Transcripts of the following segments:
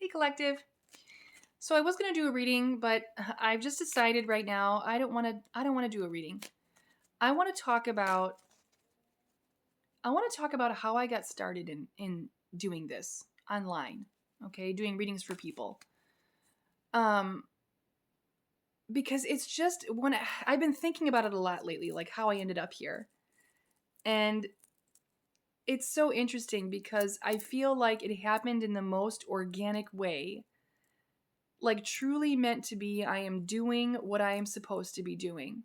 Hey, collective. So I was gonna do a reading, but I've just decided right now I don't want to. I don't want to do a reading. I want to talk about. I want to talk about how I got started in doing this online. Okay, doing readings for people. Um, because it's just when I've been thinking about it a lot lately, like how I ended up here, and it's so interesting because I feel like it happened in the most organic way, like truly meant to be. I am doing what I am supposed to be doing.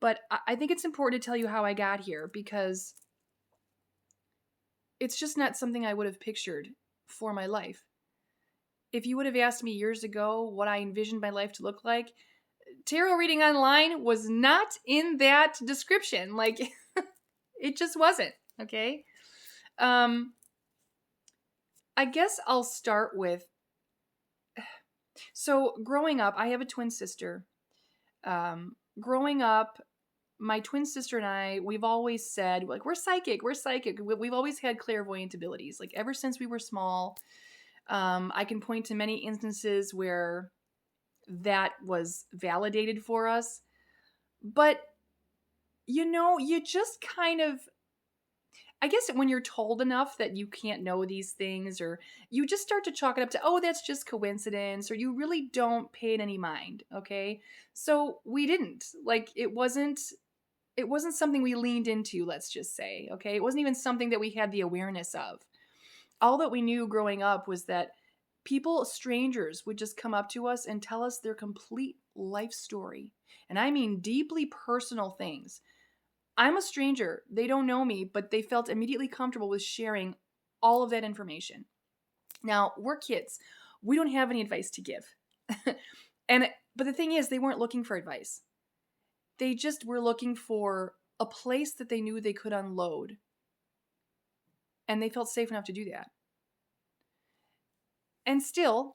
But I think it's important to tell you how I got here because it's just not something I would have pictured for my life. If you would have asked me years ago what I envisioned my life to look like, tarot reading online was not in that description. Like, it just wasn't. Okay. Um, I guess I'll start with so growing up, I have a twin sister. Growing up, my twin sister and I, we've always said, like, we're psychic, we're psychic. We've always had clairvoyant abilities, like, ever since we were small. I can point to many instances where that was validated for us. But, you just kind of, I guess when you're told enough that you can't know these things, or you just start to chalk it up to, oh, that's just coincidence, or you really don't pay it any mind, okay? So we didn't. Like, it wasn't something we leaned into, let's just say, okay? It wasn't even something that we had the awareness of. All that we knew growing up was that people, strangers, would just come up to us and tell us their complete life story. And I mean deeply personal things. I'm a stranger. They don't know me, but they felt immediately comfortable with sharing all of that information. Now, we're kids. We don't have any advice to give. But the thing is, they weren't looking for advice. They just were looking for a place that they knew they could unload. And they felt safe enough to do that. And still,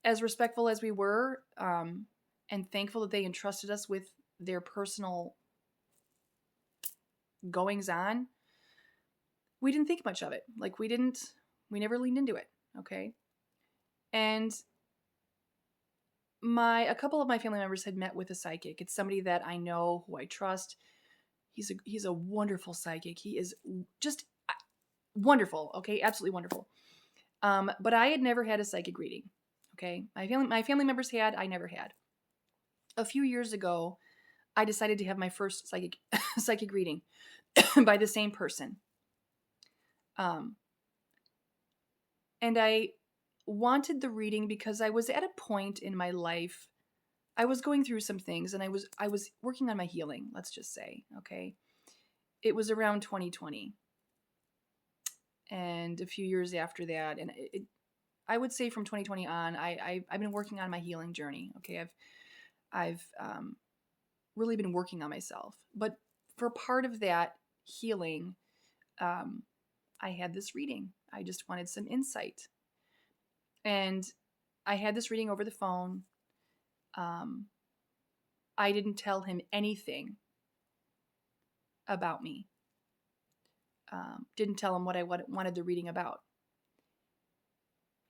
as respectful as we were, and thankful that they entrusted us with their personal goings on, we didn't think much of it. Like, we never leaned into it. Okay. And a couple of my family members had met with a psychic. It's somebody that I know, who I trust. He's a wonderful psychic. He is just wonderful. Okay. Absolutely wonderful. But I had never had a psychic reading. Okay. My family members had, I never had. A few years ago, I decided to have my first psychic reading by the same person. Um, and I wanted the reading because I was at a point in my life. I was going through some things, and I was working on my healing, let's just say, okay? It was around 2020 and a few years after that, and I would say from 2020 on, I've been working on my healing journey, okay? I've really been working on myself. But for part of that healing, um, I had this reading. I just wanted some insight. And I had this reading over the phone. Um, I didn't tell him anything about me. Didn't tell him what I wanted the reading about.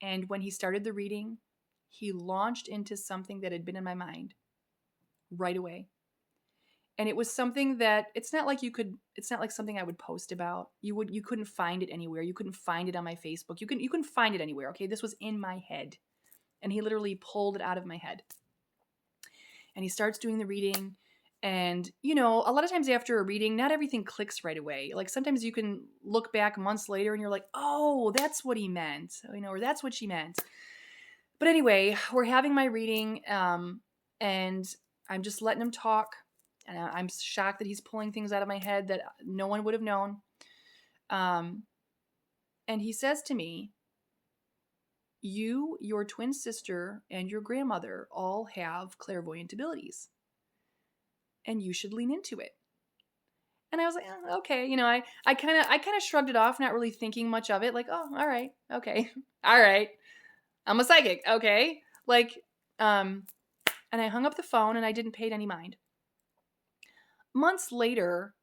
And when he started the reading, he launched into something that had been in my mind right away. And it was something that it's not like something I would post about. You couldn't find it anywhere. You couldn't find it on my Facebook. You couldn't find it anywhere. Okay. This was in my head. And he literally pulled it out of my head. And he starts doing the reading. And, a lot of times after a reading, not everything clicks right away. Like, sometimes you can look back months later and you're like, oh, that's what he meant, or that's what she meant. But anyway, we're having my reading, and I'm just letting him talk. And I'm shocked that he's pulling things out of my head that no one would have known. And he says to me, you, your twin sister, and your grandmother all have clairvoyant abilities, and you should lean into it. And I was like, okay, I kind of shrugged it off, not really thinking much of it. Like, oh, all right, okay, all right, I'm a psychic, okay, like, and I hung up the phone and I didn't pay it any mind. Months later,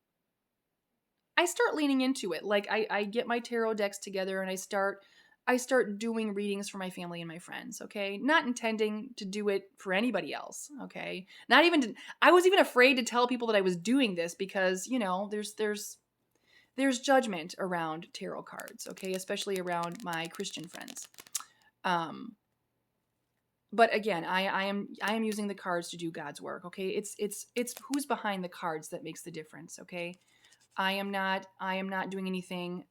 I start leaning into it. Like, I get my tarot decks together and I start I start doing readings for my family and my friends, okay? Not intending to do it for anybody else, okay? Not even to, I was even afraid to tell people that I was doing this because, you know, there's judgment around tarot cards, okay? Especially around my Christian friends. But again, I am using the cards to do God's work, okay? It's who's behind the cards that makes the difference, okay? I am not doing anything.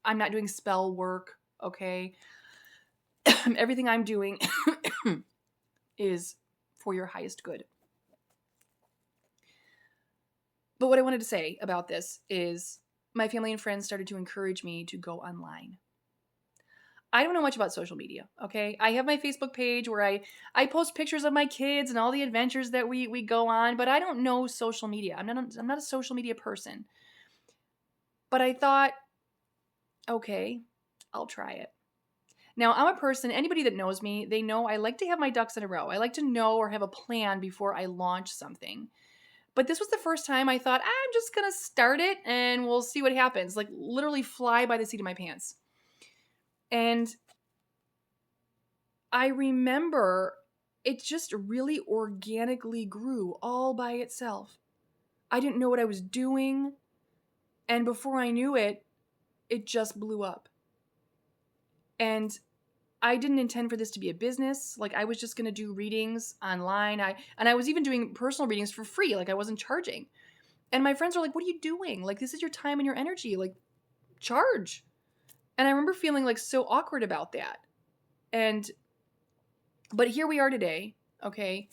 I'm not doing spell work, okay? Everything I'm doing is for your highest good. But what I wanted to say about this is my family and friends started to encourage me to go online. I don't know much about social media, okay? I have my Facebook page where I post pictures of my kids and all the adventures that we go on, but I don't know social media. I'm not a social media person. But I thought, okay, I'll try it. Now, I'm a person, anybody that knows me, they know I like to have my ducks in a row. I like to know or have a plan before I launch something. But this was the first time I thought, I'm just going to start it and we'll see what happens. Like literally fly by the seat of my pants. And I remember it just really organically grew all by itself. I didn't know what I was doing. And before I knew it, it just blew up. And I didn't intend for this to be a business. Like I was just going to do readings online. I was even doing personal readings for free. Like I wasn't charging. And my friends were like, "What are you doing? Like this is your time and your energy. Like charge." And I remember feeling like so awkward about that. But here we are today, okay?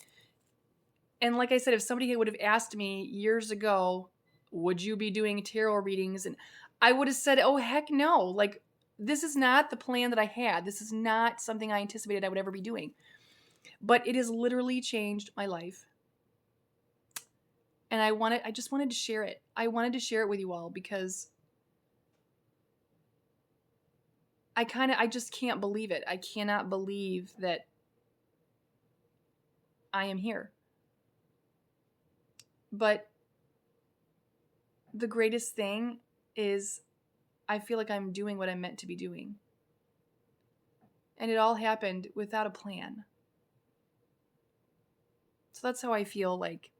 And like I said, if somebody would have asked me years ago, would you be doing tarot readings? And I would have said, oh, heck no. Like, this is not the plan that I had. This is not something I anticipated I would ever be doing. But it has literally changed my life. And I just wanted to share it. I wanted to share it with you all because I just can't believe it. I cannot believe that I am here. But the greatest thing is I feel like I'm doing what I'm meant to be doing. And it all happened without a plan. So that's how I feel like,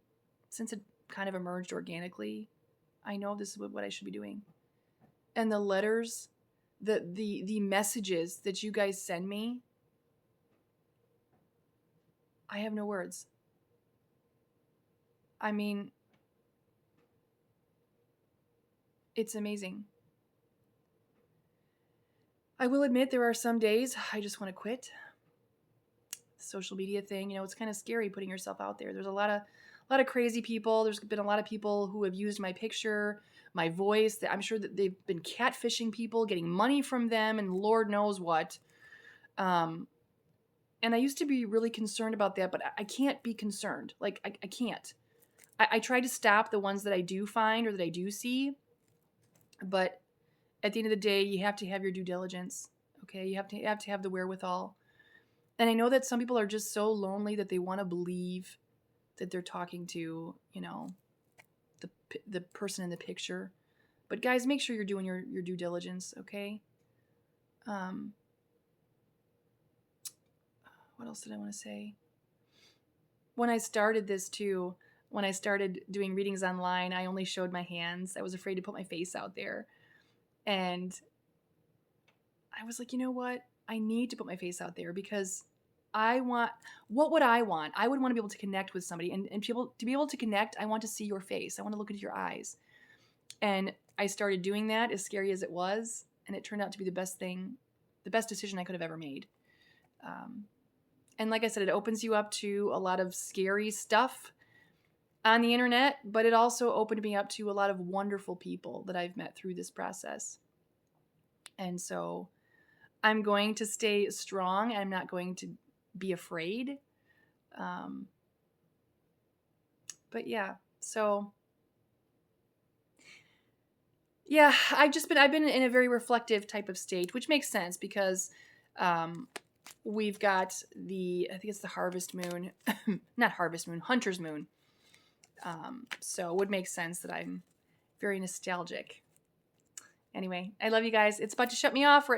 since it kind of emerged organically, I know this is what I should be doing. And the letters, the messages that you guys send me, I have no words. I mean, it's amazing. I will admit there are some days I just want to quit. The social media thing, it's kind of scary putting yourself out there. There's a lot of crazy people. There's been a lot of people who have used my picture, my voice. I'm sure that they've been catfishing people, getting money from them, and Lord knows what. And I used to be really concerned about that, but I can't be concerned. Like, I can't. I try to stop the ones that I do find or that I do see, but at the end of the day, you have to have your due diligence. Okay, you have to have the wherewithal. And I know that some people are just so lonely that they want to believe that they're talking to, the person in the picture. But guys, make sure you're doing your due diligence. Okay. What else did I want to say? When I started this too, when I started doing readings online, I only showed my hands. I was afraid to put my face out there. And I was like, you know what? I need to put my face out there because what would I want? I would want to be able to connect with somebody and to be able to connect, I want to see your face. I want to look into your eyes. And I started doing that, as scary as it was. And it turned out to be the best decision I could have ever made. And like I said, it opens you up to a lot of scary stuff on the internet, but it also opened me up to a lot of wonderful people that I've met through this process. And so I'm going to stay strong. I'm not going to be afraid. But yeah, so yeah, I've been in a very reflective type of state, which makes sense because we've got I think it's the harvest moon, not harvest moon, hunter's moon. So it would make sense that I'm very nostalgic. Anyway, I love you guys. It's about to shut me off.